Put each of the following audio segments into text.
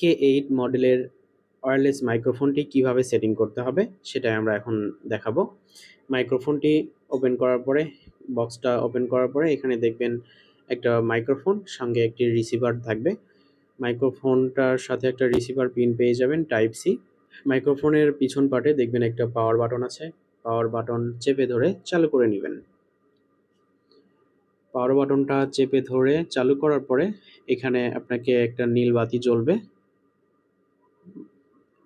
K8 মডেলের wireless মাইক্রোফোনটি কিভাবে setting করতে হবে সেটাই আমরা এখন দেখাবো। মাইক্রোফোনটি ওপেন করার পরে বক্সটা ওপেন করার পরে এখানে দেখবেন একটা মাইক্রোফোন সঙ্গে একটি রিসিভার থাকবে। মাইক্রোফোনটার সাথে একটা রিসিভার পিন পেয়ে যাবেন টাইপ সি। মাইক্রোফোনের পিছন পার্টে দেখবেন একটা পাওয়ার বাটন আছে। পাওয়ার বাটন চেপে ধরে চালু করে নেবেন। পাওয়ার বাটনটা চেপে ধরে চালু করার পরে এখানে আপনাকে একটা নীল বাতি জ্বলবে।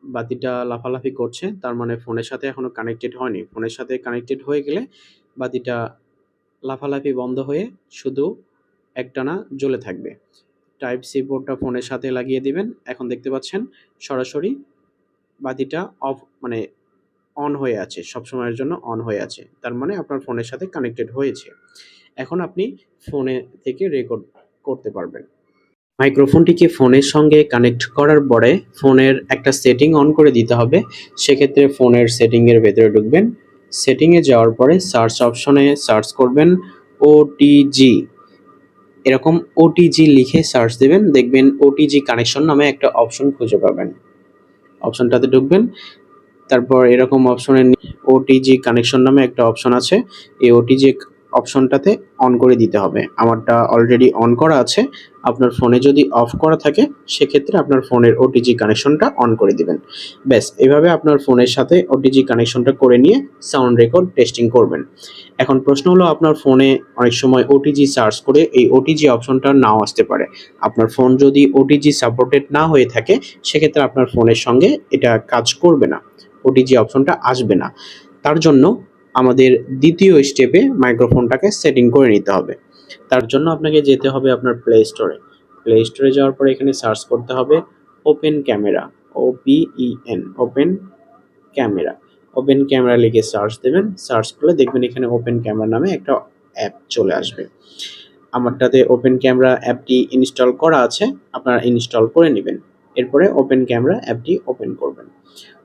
বাতিটা লাফালাফি করছে, তার মানে ফোনের সাথে এখনো কানেক্টেড হয়নি। ফোনের সাথে কানেক্টেড হয়ে গেলে বাতিটা লাফালাফি বন্ধ হয়ে শুধু একটানা জ্বলে থাকবে। টাইপ সি পোর্টটা ফোনের সাথে লাগিয়ে দিবেন। এখন দেখতে পাচ্ছেন সরাসরি বাতিটা অফ মানে অন হয়ে আছে, সবসময়ের জন্য অন হয়ে আছে, তার মানে আপনার ফোনের সাথে কানেক্টেড হয়েছে। এখন আপনি ফোনে থেকে রেকর্ড করতে পারবেন। মাইক্রোফোনটিকে ফোনের সঙ্গে কানেক্ট করার পরে ফোনের একটা সেটিং অন করে দিতে হবে। সেক্ষেত্রে ফোনের সেটিংয়ের ভেতরে ঢুকবেন। সেটিংয়ে যাওয়ার পরে সার্চ অপশনে সার্চ করবেন ওটিজি। এরকম ওটিজি লিখে সার্চ দেবেন, দেখবেন ওটিজি কানেকশন নামে একটা অপশন খুঁজে পাবেন। অপশনটাতে ঢুকবেন, তারপর এরকম অপশনে ওটিজি কানেকশন নামে একটা অপশন আছে। এই ওটিজি অপশনটাতে অন করে দিতে হবে। আমারটা অলরেডি অন করা আছে। আপনার ফোনে যদি অফ করা থাকে সেক্ষেত্রে আপনার ফোনের ওটিজি কানেকশনটা অন করে দিবেন। ব্যাস, এভাবে আপনার ফোনের সাথে ওটিজি কানেকশনটা করে নিয়ে সাউন্ড রেকর্ড টেস্টিং করবেন। এখন প্রশ্ন হলো, আপনার ফোনে অনেক সময় ওটিজি সার্চ করে এই ওটিজি অপশনটা নাও আসতে পারে। আপনার ফোন যদি ওটিজি সাপোর্টেড না হয়ে থাকে সেক্ষেত্রে আপনার ফোনের সঙ্গে এটা কাজ করবে না, ওটিজি অপশনটা আসবে না। তার জন্য আমাদের দ্বিতীয় স্টেপে মাইক্রোফোনটাকে সেটিং করে নিতে হবে। তার জন্য আপনাকে যেতে হবে আপনার প্লে স্টোরে। প্লে স্টোরে যাওয়ার পরে এখানে সার্চ করতে হবে open camera, OPEN, open camera. Open camera লিখে সার্চ দেবেন। সার্চ করলে দেখবেন এখানে ওপেন ক্যামেরা নামে একটা অ্যাপ চলে আসবে। আমারটাতে ওপেন ক্যামেরা অ্যাপটি ইনস্টল করা আছে, আপনারা ইনস্টল করে নেবেন। এরপরে ওপেন ক্যামেরা অ্যাপটি ওপেন করবেন।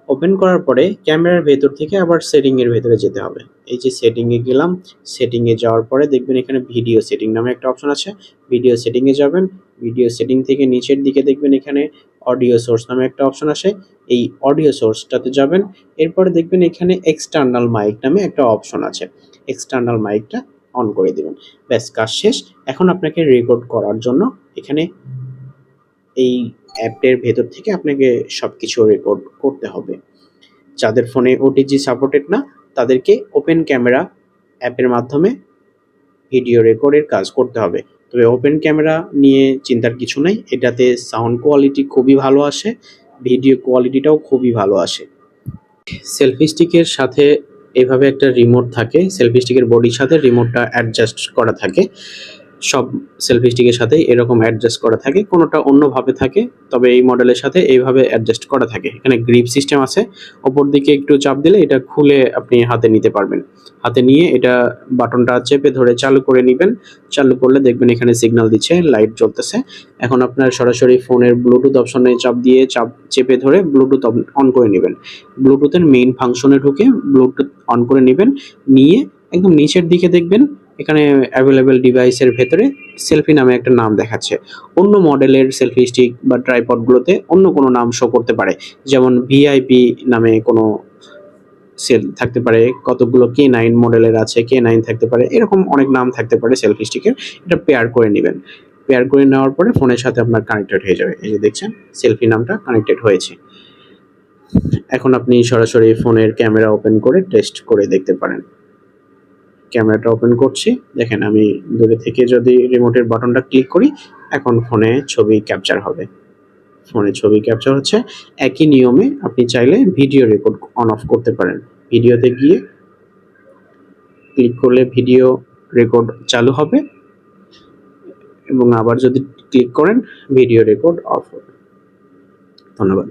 ওপেন করার পরে ক্যামেরার ভেতর থেকে আবার সেটিংয়ের ভেতরে যেতে হবে। এই যে সেটিংয়ে গেলাম, সেটিংয়ে যাওয়ার পরে দেখবেন এখানে ভিডিও সেটিং নামে একটা অপশন আছে। ভিডিও সেটিংয়ে যাবেন। ভিডিও সেটিং থেকে নিচের দিকে দেখবেন এখানে অডিও সোর্স নামে একটা অপশন আসে। এই অডিও সোর্সটাতে যাবেন। এরপরে দেখবেন এখানে এক্সটার্নাল মাইক নামে একটা অপশন আছে। এক্সটার্নাল মাইকটা অন করে দিবেন। ব্যাস, কাজ শেষ। এখন আপনাকে রেকর্ড করার জন্য এখানে এই অ্যাপের ভেতর থেকে আপনাকে সবকিছু রেকর্ড করতে হবে। যাদের ফোনে ওটিজি সাপোর্টেড না তাদেরকে ওপেন ক্যামেরা অ্যাপের মাধ্যমে ভিডিও রেকর্ডের কাজ করতে হবে। তবে ওপেন ক্যামেরা নিয়ে চিন্তার কিছু নাই, এটাতে সাউন্ড কোয়ালিটি খুবই ভালো আসে, ভিডিও কোয়ালিটিটাও খুবই ভালো আসে। সেলফি স্টিকের সাথে এভাবে একটা রিমোট থাকে। সেলফি স্টিকের বডির সাথে রিমোটটা অ্যাডজাস্ট করা থাকে। সব সেলফি স্টিকের সাথে এরকম অ্যাডজাস্ট করা থাকে, কোনোটা অন্যভাবে থাকে, তবে এই মডেলের সাথে এইভাবে অ্যাডজাস্ট করা থাকে। এখানে গ্রিপ সিস্টেম আছে, ওপর দিকে একটু চাপ দিলে এটা খুলে আপনি হাতে নিতে পারবেন। হাতে নিয়ে এটা বাটনটা চেপে ধরে চালু করে নেবেন। চালু করলে দেখবেন এখানে সিগন্যাল দিচ্ছে, লাইট জ্বলতেছে। এখন আপনার সরাসরি ফোনের ব্লুটুথ অপশনে চেপে ধরে ব্লুটুথ অন করে নেবেন। ব্লুটুথের মেইন ফাংশনে ঢুকে ব্লুটুথ অন করে নেবেন। নিয়ে একদম নিচের দিকে দেখবেন এখানে অ্যাভেলেবেল ডিভাইসের ভেতরে সেলফি নামে একটা নাম দেখাচ্ছে। অন্য মডেলের সেলফি স্টিক বা ট্রাইপডগুলোতে অন্য কোনো নাম শো করতে পারে, যেমন ভিআইপি নামে কোনো সেল থাকতে পারে, কতগুলো K9 মডেলের আছে, K9 থাকতে পারে, এরকম অনেক নাম থাকতে পারে সেলফি স্টিকের। এটা পেয়ার করে নেবেন। পেয়ার করে নেওয়ার পরে ফোনের সাথে আপনার কানেক্টেড হয়ে যাবে। এই যে দেখছেন সেলফি নামটা কানেক্টেড হয়েছে। এখন আপনি সরাসরি ফোনের ক্যামেরা ওপেন করে টেস্ট করে দেখতে পারেন। ক্যামেরাটা ওপেন করছি, দেখেন আমি দূরে থেকে যদি রিমোটের বাটনটা ক্লিক করি এখন ফোনে ছবি ক্যাপচার হবে। ফোনে ছবি ক্যাপচার হচ্ছে। একই নিয়মে আপনি চাইলে ভিডিও রেকর্ড অন অফ করতে পারেন। ভিডিওতে গিয়ে ক্লিক করলে ভিডিও রেকর্ড চালু হবে এবং আবার যদি ক্লিক করেন ভিডিও রেকর্ড অফ হবে। ধন্যবাদ।